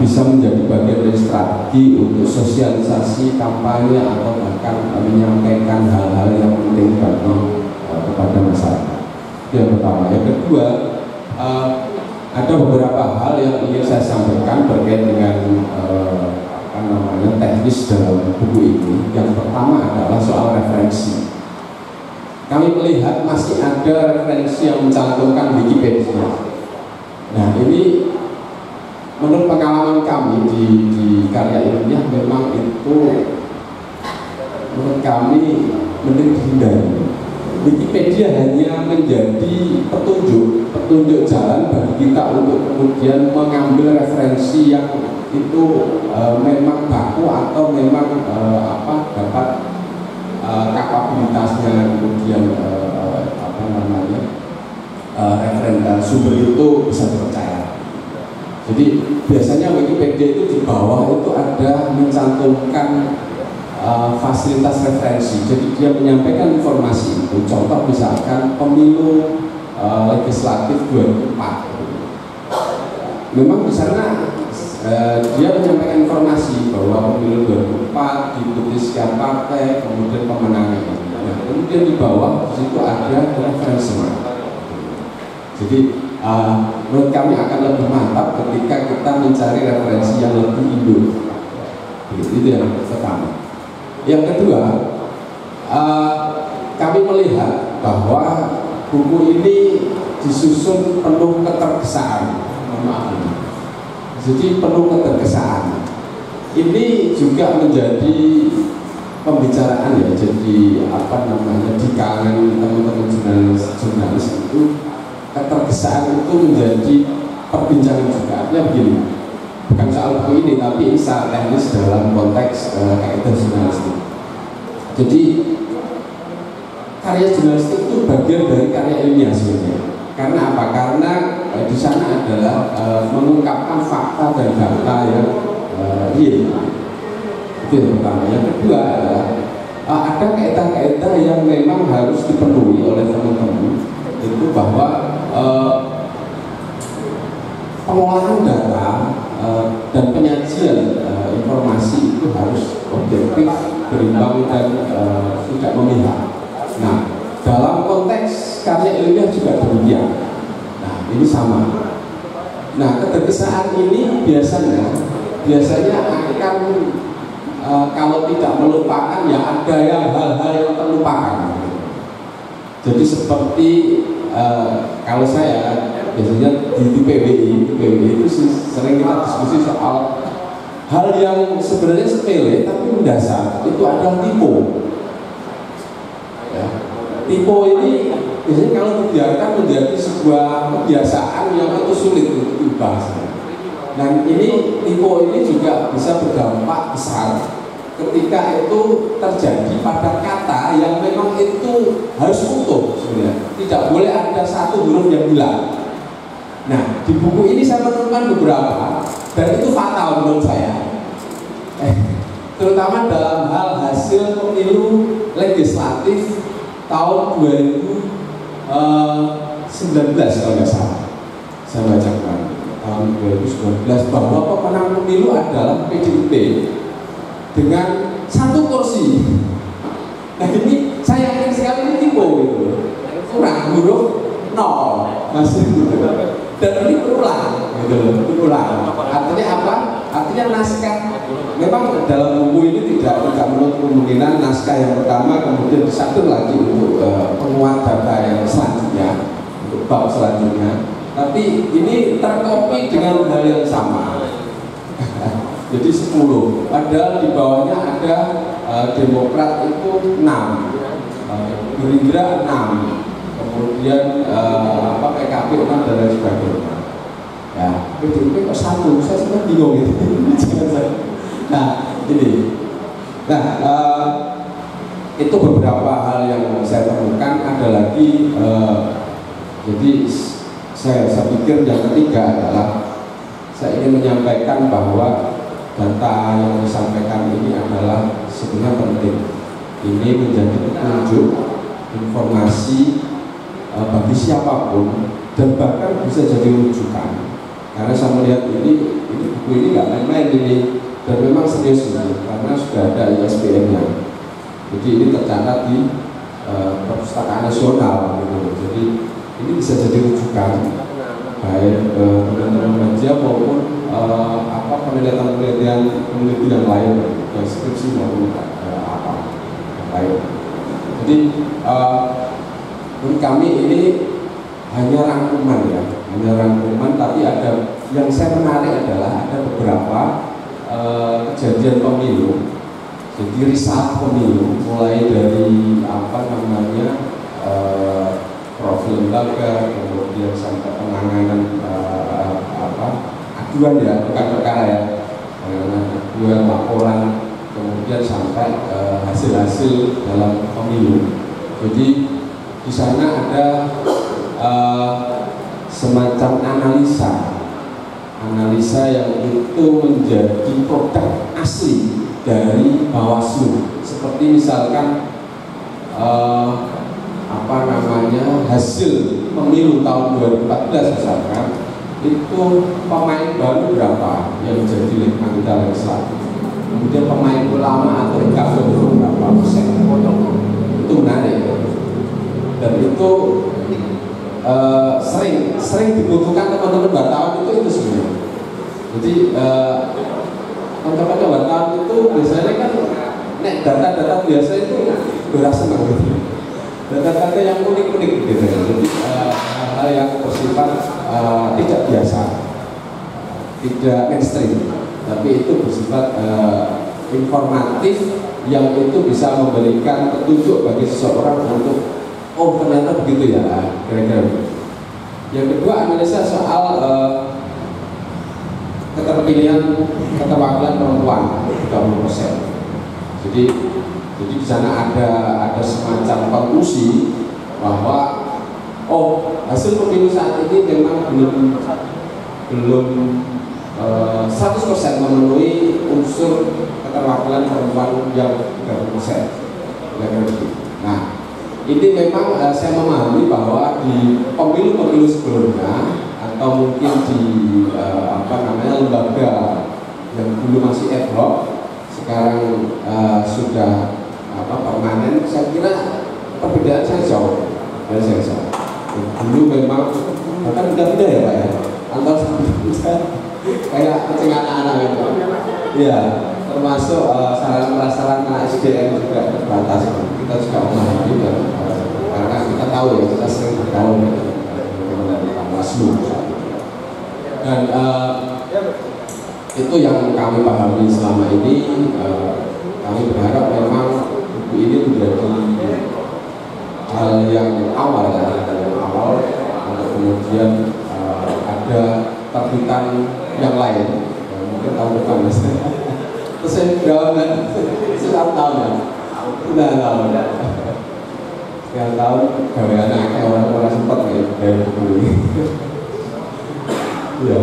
bisa menjadi bagian dari strategi untuk sosialisasi, kampanye, atau bahkan menyampaikan hal-hal yang penting bagi kepada masyarakat. Yang pertama. Yang kedua, ada beberapa hal yang ingin saya sampaikan terkait dengan teknis dalam buku ini. Yang pertama adalah soal referensi. Kami melihat masih ada referensi yang mencantumkan Wikipedia. Nah, ini menurut pengalaman kami di karya ilmiah, memang itu menurut kami mending dihindari. Wikipedia hanya menjadi petunjuk jalan bagi kita untuk kemudian mengambil referensi yang itu memang baku atau memang dapat kapabilitasnya, kemudian referensi sumber itu bisa dipercaya. Jadi biasanya Wikipedia itu di bawah itu ada mencantumkan fasilitas referensi. Jadi dia menyampaikan informasi itu. Contoh misalkan pemilu legislatif 2004. Memang di sana dia menyampaikan informasi bahwa pemilu 2004 diikuti sekian partai, kemudian pemenangnya. Nah, kemudian di bawah di situ ada referensi. Jadi menurut kami akan lebih mantap ketika kita mencari referensi yang lebih Indo. Itu yang pertama. Yang kedua, kami melihat bahwa buku ini disusun penuh ketergesaan. Maaf, jadi penuh ketergesaan. Ini juga menjadi pembicaraan ya, jadi apa namanya, di kalangan teman-teman jurnalis itu ketergesaan itu menjadi perbincangan juga. Artinya begini, bukan soal buku ini, tapi ini secara teknis dalam konteks kaidah jurnalistik. Jadi karya jurnalistik itu bagian dari karya ilmiah sebenarnya. Karena apa? Karena di sana adalah mengungkapkan fakta dan data yang real. Itu yang pertama. Yang kedua adalah ada kaidah-kaidah yang memang harus dipenuhi oleh teman-teman, itu bahwa pengolahan data dan penyajian informasi itu harus objektif, berimbang, dan tidak memihak. Nah, dalam konteks karya ilmiah juga demikian. Nah, ini sama. Nah, ketergesaan ini biasanya akan kalau tidak melupakan, ya ada yang hal-hal yang terlupakan. Jadi seperti kalau saya biasanya di PBI itu sering kita diskusi soal hal yang sebenarnya sepele tapi mendasar. Itu adalah tipu. Ya. Tipu ini biasanya kalau dibiarkan menjadi sebuah kebiasaan yang itu sulit untuk dibahas. Dan ini tipu ini juga bisa berdampak besar ketika itu terjadi pada kata yang memang itu harus utuh sebenarnya. Tidak boleh ada satu huruf yang hilang. Nah, di buku ini saya menemukan beberapa, dan itu fatal menurut saya. Terutama dalam hal hasil pemilu legislatif tahun 2019 kalau nggak salah. Saya baca kemarin tahun 2019 bahwa pemenang pemilu adalah PDIP dengan 1 kursi. Nah, ini saya yakin sekali ini tipu gitu. Kurang huruf 0 masih gitu. Dan ini berulang gitu, berulang. Artinya apa? Artinya naskah. Memang dalam buku ini tidak menutup kemungkinan naskah yang pertama kemudian disatukan lagi untuk penguat data yang selanjutnya, untuk bab selanjutnya. Tapi ini terkopi dengan hal yang sama. Jadi 10. Padahal di bawahnya ada Demokrat itu 6, Gerindra 6, kemudian PKB 6 dan lain sebagainya. Ya, PDIP kok 1? Saya sebenarnya bingung gitu. Nah, ini. Nah, itu beberapa hal yang saya temukan. Ada lagi, jadi saya pikir yang ketiga adalah saya ingin menyampaikan bahwa data yang disampaikan ini adalah sebenarnya penting. Ini menjadi petunjuk informasi bagi siapapun, dan bahkan bisa jadi rujukan. Karena saya melihat ini buku ini nggak main-main ini, dan memang serius ini karena sudah ada ISBN-nya. Jadi ini tercatat di Perpustakaan Nasional gitu. Jadi ini bisa jadi rujukan baik teman-teman media maupun penelitian yang lain, skripsi maupun apa yang lain. Jadi menurut kami ini hanya rangkuman ya, hanya rangkuman, tapi ada yang saya menarik adalah ada beberapa kejadian pemilu. Jadi risalah pemilu mulai dari profil lembaga, kemudian sampai penanganan aduan ya, bukan perkara ya, aduan, laporan, kemudian sampai hasil-hasil dalam pemilu. Jadi di sana ada semacam analisa yang itu menjadi produk asli dari Bawaslu. Seperti misalkan hasil pemilu tahun 2014 misalkan, itu pemain baru berapa yang menjadi anggota legislatif, kemudian pemain ulama atau incumbent berapa persen. Itu menarik, dan itu sering dibutuhkan teman-teman wartawan itu sebenarnya. Jadi teman-teman wartawan itu biasanya kan data-data biasa itu berasa senang gitu. Data-data yang unik-unik gitu. Jadi hal yang bersifat tidak biasa, tidak mainstream, tapi itu bersifat informatif yang itu bisa memberikan petunjuk bagi seseorang untuk oh ternyata begitu ya, kira-kira begitu. Yang kedua analisa soal keterpilihan keterwakilan perempuan 30%. Jadi di sana ada semacam konklusi bahwa oh hasil pemilu saat ini memang belum 100% memenuhi unsur keterwakilan perempuan yang 30%. Nah, ini memang saya memahami bahwa di pemilu-pemilu sebelumnya atau mungkin di lembaga yang dulu masih ad hoc, sekarang sudah permanen. Saya kira perbedaan sangat jauh. Dulu memang bahkan beda-beda ya Pak ya, antar kayak kucing anak-anak itu. Iya, termasuk sarana-prasarana SDM juga terbatas. Kita juga memahami karena kita tahu ya, kita sering bergaul dengan Bawaslu. Dan itu yang kami pahami selama ini. Kami berharap memang buku ini menjadi hal yang awal untuk kemudian ada terbitan yang lain. Mungkin tahun depan terus saya berjalan setiap tahun ya, udah setiap tahun gawean kayak orang sempat dari buku ini. Ya.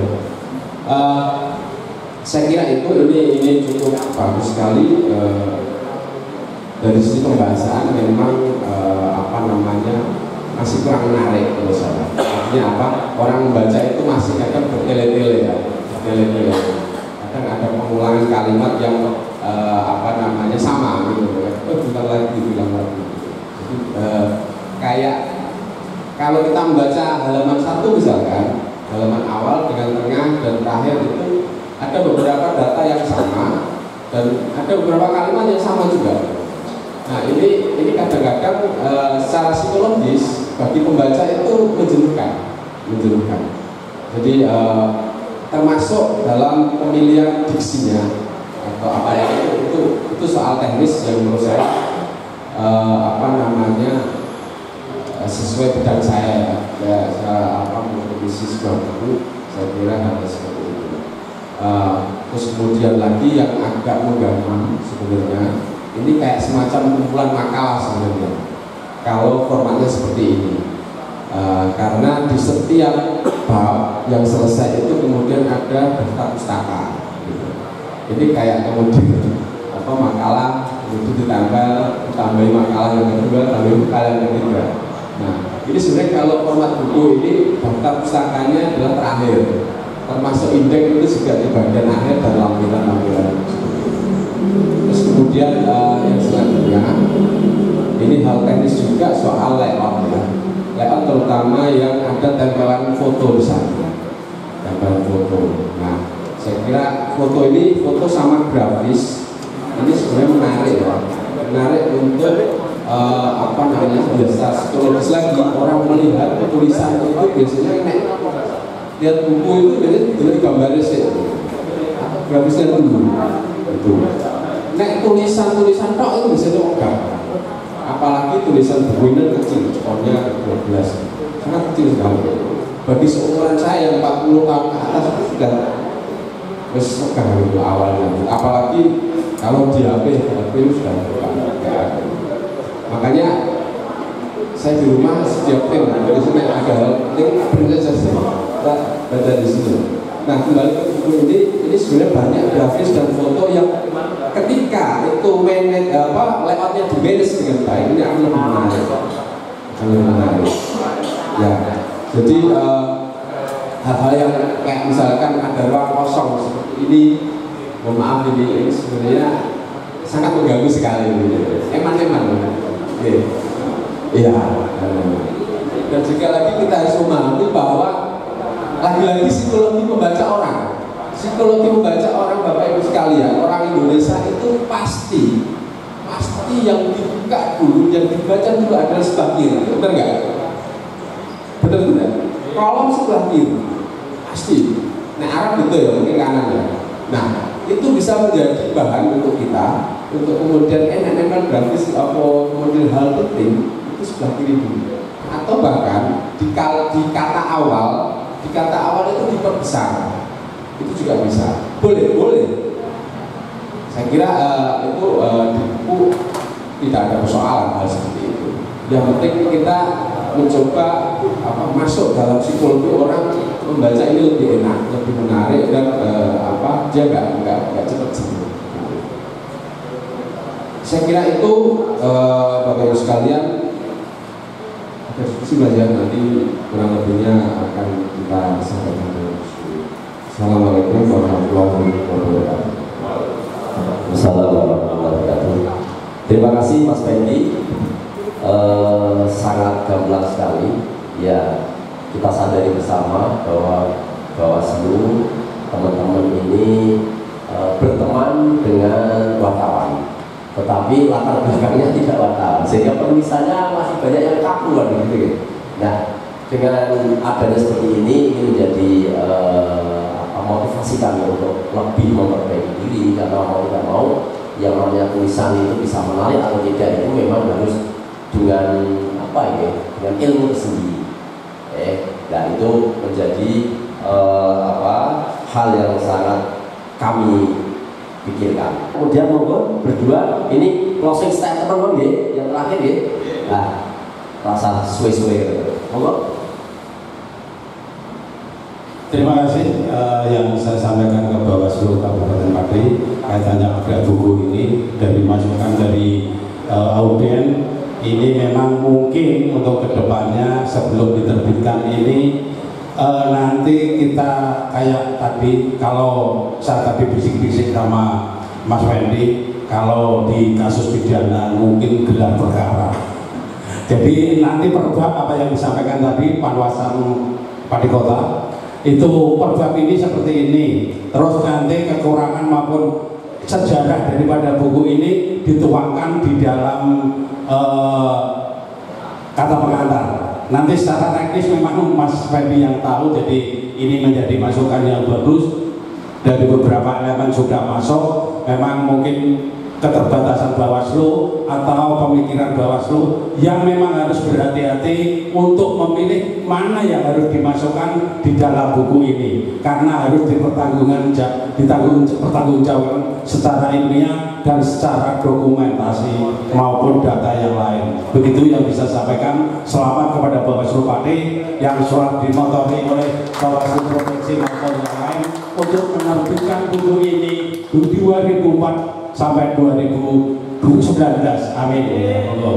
Saya kira ini cukup bagus sekali. Dari sisi pembahasan memang masih kurang menarik menurut saya. Artinya apa? Orang membaca itu masih akan bertele-tele ya, bertele-tele. Kadang ada pengulangan kalimat yang sama gitu. Bentar lagi bilang lagi. Jadi kayak kalau kita membaca halaman 1 misalkan, halaman awal dengan tengah dan terakhir itu ada beberapa data yang sama dan ada beberapa kalimat yang sama juga. Nah ini kadang-kadang secara psikologis bagi pembaca itu menjenuhkan. Jadi termasuk dalam pemilihan diksinya atau apa ya, itu soal teknis yang menurut saya sesuai bidang saya ya. Saya mengisi sebuah buku, saya kira harus seperti itu. Terus kemudian lagi yang agak mengganggu sebenarnya, ini kayak semacam kumpulan makalah sebenarnya kalau formatnya seperti ini. Karena di setiap bab yang selesai itu kemudian ada daftar pustaka gitu. Ini kayak kemudian makalah itu ditambahi makalah yang kedua, tambahi makalah yang ketiga. Nah ini sebenarnya kalau format buku ini daftar pustakanya adalah terakhir, termasuk indeks itu juga di bagian akhir dan lampiran. Terus kemudian yang selanjutnya ini hal teknis juga soal layout ya. Layout terutama yang ada tempelan foto di sana, tempelan foto. Nah saya kira foto sama grafis ini sebenarnya menarik ya, menarik untuk biasa psikologis lagi. Orang melihat tulisan itu biasanya lihat buku itu biasanya dulu gambarnya sih, grafisnya dulu itu. Tulisan tok itu biasanya enggak. Apalagi tulisan buku ini kecil, fontnya 12, sangat kecil sekali. Bagi seumuran saya yang 40 tahun ke atas itu sudah megah itu awalnya. Apalagi kalau di HP itu sudah enggak. Makanya saya di rumah setiap film biasanya ada hal penting print saja, kita baca di situ. Nah kembali ke buku ini sebenarnya banyak grafis dan foto yang ketika itu layoutnya di manage dengan baik, ini akan lebih menarik. Ya, jadi hal-hal yang kayak misalkan ada ruang kosong seperti ini, mohon maaf ini sebenarnya sangat mengganggu sekali. Eman. Iya. Dan sekali lagi kita harus memahami bahwa lagi-lagi psikologi membaca orang. Psikologi membaca orang, Bapak Ibu sekalian, orang Indonesia itu pasti yang dibuka dulu, yang dibaca dulu adalah sebelah kiri, benar nggak? Benar-benar. Kolom sebelah kiri, pasti. Nah Arab gitu ya, mungkin kanan ya. Nah itu bisa menjadi bahan untuk kita, untuk kemudian enak-enak grafis atau model hal penting itu sebelah kiri dulu. Atau bahkan di kata awal itu diperbesar. Itu juga bisa, boleh. Saya kira itu di buku tidak ada persoalan hal seperti itu. Yang penting kita mencoba masuk dalam psikologi orang, membaca ini lebih enak, lebih menarik dan dia nggak cepat sembuh. Saya kira itu Bapak Ibu sekalian, diskusi belajar nanti kurang lebihnya akan kita sampaikan. Assalamualaikum warahmatullahi wabarakatuh. Assalamualaikum warahmatullahi wabarakatuh. Terima kasih Mas Fendi, sangat gamblang sekali. Ya, kita sadari bersama bahwa Bawaslu teman-teman ini berteman dengan wartawan, tetapi latar belakangnya tidak wartawan, sehingga penulisannya masih banyak yang kaku kan gitu. Nah, dengan adanya seperti ini menjadi motivasi kami untuk lebih memperbaiki diri, karena mau tidak mau yang namanya tulisan itu bisa menarik atau tidak itu memang harus dengan dengan ilmu tersendiri. Nah itu menjadi hal yang sangat kami pikirkan. Kemudian monggo berdua ini closing statement yang terakhir ya. Nah rasa suwe-suwe monggo. Terima kasih yang saya sampaikan ke Bawaslu Kabupaten Pati kaitannya pada buku ini dari masukan dari audien. Ini memang mungkin untuk kedepannya sebelum diterbitkan ini nanti kita kayak tadi, kalau saya tadi bisik-bisik sama Mas Fendi, kalau di kasus pidana mungkin gelar perkara. Jadi nanti perbab apa yang disampaikan tadi Panwasan Pati Kota itu perbab ini seperti ini, terus nanti kekurangan maupun sejarah daripada buku ini dituangkan di dalam kata pengantar. Nanti secara teknis memang Mas Fendi yang tahu, jadi ini menjadi masukan yang bagus. Dari beberapa elemen sudah masuk, memang mungkin keterbatasan Bawaslu atau pemikiran Bawaslu yang memang harus berhati-hati untuk memilih mana yang harus dimasukkan di dalam buku ini, karena harus dipertanggungjawabkan secara ilmiah dan secara dokumentasi maupun data yang lain. Begitu yang bisa sampaikan. Selamat kepada Bawaslu Pati yang sudah dimotori oleh Bawaslu Provinsi maupun yang lain untuk menerbitkan buku ini 2004 sampai 2019. Amin. Ya Allah.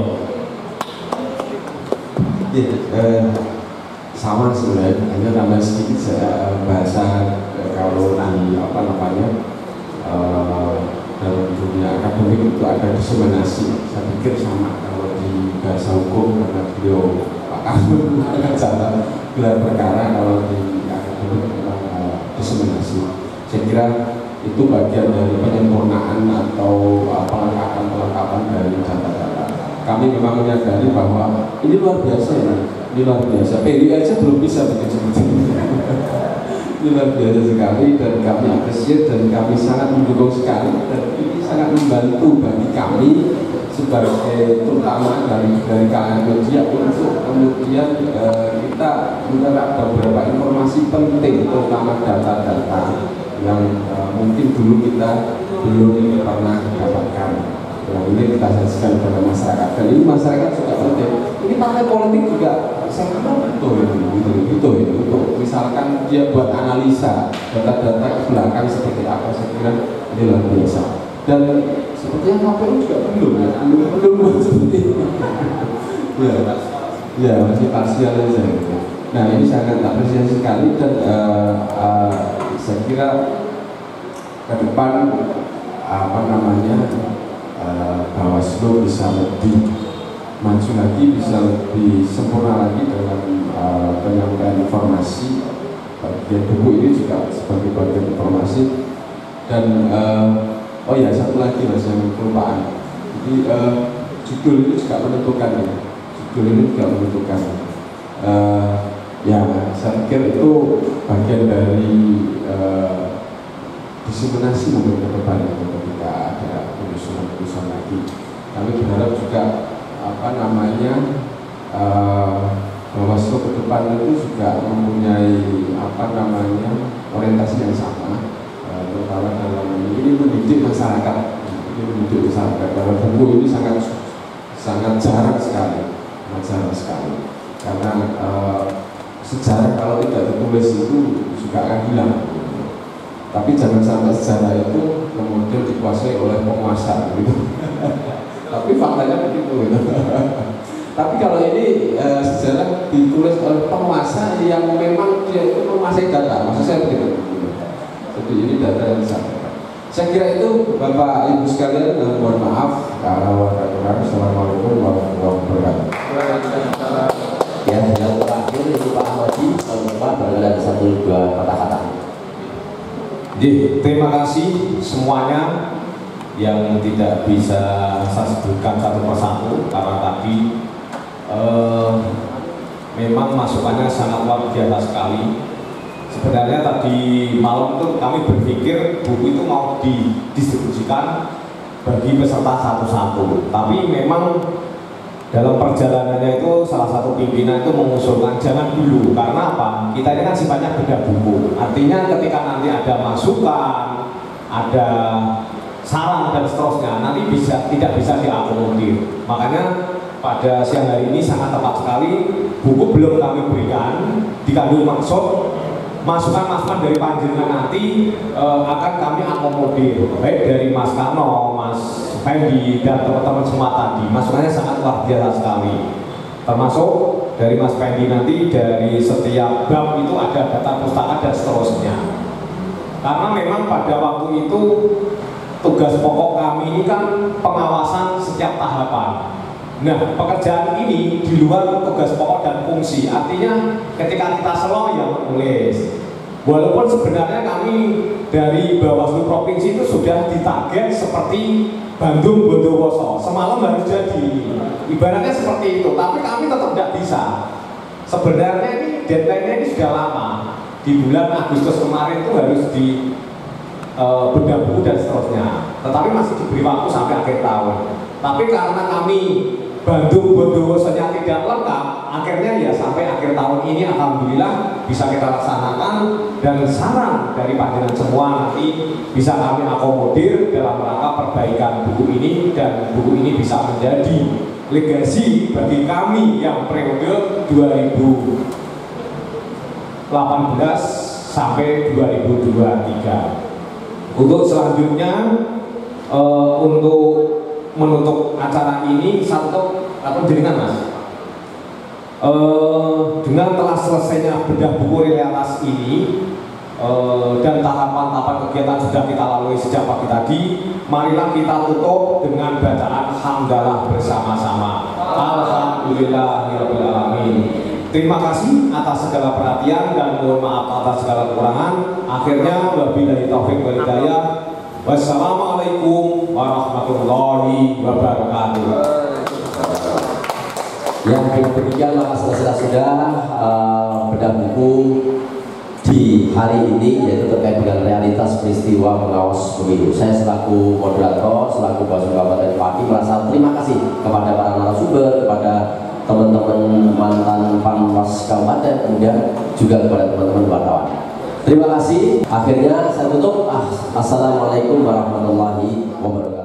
Sama sebenarnya, hanya tambah sedikit saya bahasa kalau di dalam dunia akademik itu ada diseminasi. Saya pikir sama kalau di bahasa hukum, karena beliau pakar gelar perkara, kalau di akademik memang diseminasi. Saya kira itu bagian dari penyempurnaan atau pelengkapan dari data-data. Kami memang menyadari bahwa ini luar biasa ya, ini luar biasa. PDI aja belum bisa bikin seperti ini. Ini luar biasa sekali dan kami apresiasi dan kami sangat mendukung sekali, dan ini sangat membantu bagi kami sebagai terutama dari kalangan media untuk kemudian kita menyerap beberapa informasi penting, terutama data-data yang mungkin dulu kita belum pernah dapatkan. Nah, ini kita sajikan kepada masyarakat, dan ini masyarakat juga penting. Ini partai politik juga saya kira betul untuk misalkan dia buat analisa data-data ke belakang seperti apa, saya kira ini luar biasa. Dan sepertinya KPU juga belum seperti itu. Ya masih parsial saja. Nah ini sangat apresiasi sekali, dan saya kira ke depan Bawaslu bisa lebih maju lagi, bisa lebih sempurna lagi dalam penyampaian informasi. Bagian buku ini juga sebagai bagian informasi. Dan oh ya, satu lagi Mas yang kelupaan. Jadi judul ini juga menentukan ya. Judul ini juga menentukan. Ya, saya pikir itu bagian dari diseminasi mungkin ke depan ketika ada penyusunan lagi. Kami berharap juga Bawaslu ke depan itu juga mempunyai orientasi yang sama, terutama dalam ini mendidik masyarakat. Dalam buku ini sangat jarang sekali, karena sejarah kalau tidak ditulis itu juga akan hilang. Tapi jangan sampai sejarah itu kemudian dikuasai oleh penguasa gitu. Tapi faktanya begitu gitu. Tapi kalau ini sejarah ditulis oleh penguasa yang memang dia itu menguasai data, maksud saya begitu. Jadi ini data yang disampaikan. Saya kira itu Bapak Ibu sekalian, mohon maaf kalau ada kurang. Assalamualaikum warahmatullahi wabarakatuh. Ya, yang terakhir itu Pak Ahmadi, Bapak berkata satu dua kata-kata. Terima kasih semuanya yang tidak bisa saya sebutkan satu persatu karena tadi memang masukannya sangat luar biasa sekali. Sebenarnya tadi malam itu kami berpikir buku itu mau didistribusikan bagi peserta satu-satu, tapi memang dalam perjalanannya itu salah satu pimpinan itu mengusulkan jangan dulu, karena apa? Kita ini kan sifatnya bedah buku, artinya ketika nanti ada masukan, ada saran dan seterusnya, nanti tidak bisa diakomodir. Makanya pada siang hari ini sangat tepat sekali, buku belum kami berikan, dikandung maksud masukan-masukan dari panjenengan nanti akan kami akomodir, baik dari Mas Kano, Mas Fendi, dan teman-teman semua tadi. Masukannya sangat luar biasa sekali, termasuk dari Mas Fendi nanti dari setiap bab itu ada data pustaka dan seterusnya. Karena memang pada waktu itu tugas pokok kami ini kan pengawasan setiap tahapan. Nah, pekerjaan ini di luar tugas pokok dan fungsi, artinya ketika kita slow ya menulis. Walaupun sebenarnya kami dari Bawaslu Provinsi itu sudah ditarget seperti Bandung Bondowoso, semalam harus jadi, ibaratnya seperti itu, tapi kami tetap tidak bisa. Sebenarnya ini deadline-nya ini sudah lama, di bulan Agustus kemarin itu harus di bedah buku dan seterusnya, tetapi masih diberi waktu sampai akhir tahun. Tapi karena kami Bandung Bondowosonya tidak lengkap, akhirnya ya sampai akhir tahun ini alhamdulillah bisa kita laksanakan, dan saran dari panjenengan semua nanti bisa kami akomodir dalam rangka perbaikan buku ini, dan buku ini bisa menjadi legasi bagi kami yang periode 2018 sampai 2023. Untuk selanjutnya untuk menutup acara ini satu atau jaringan Mas, dengan telah selesainya bedah buku realitas ini dan tahapan-tahapan kegiatan sudah kita lalui sejak pagi tadi, marilah kita tutup dengan bacaan hamdalah bersama-sama. Alhamdulillahirabbil alamin. Terima kasih atas segala perhatian dan mohon maaf atas segala kekurangan. Akhirnya wabillahi taufik wal hidayah. Wassalamualaikum warahmatullahi wabarakatuh. Ya, dengan demikian maka sudah bedah buku di hari ini, yaitu terkait dengan realitas peristiwa pengawas pemilu. Saya selaku moderator, selaku Bawaslu Kabupaten Pati merasa terima kasih kepada para narasumber, kepada teman-teman mantan Panwas Kabupaten, kemudian juga kepada teman-teman wartawan. Terima kasih. Akhirnya saya tutup. Assalamualaikum warahmatullahi wabarakatuh.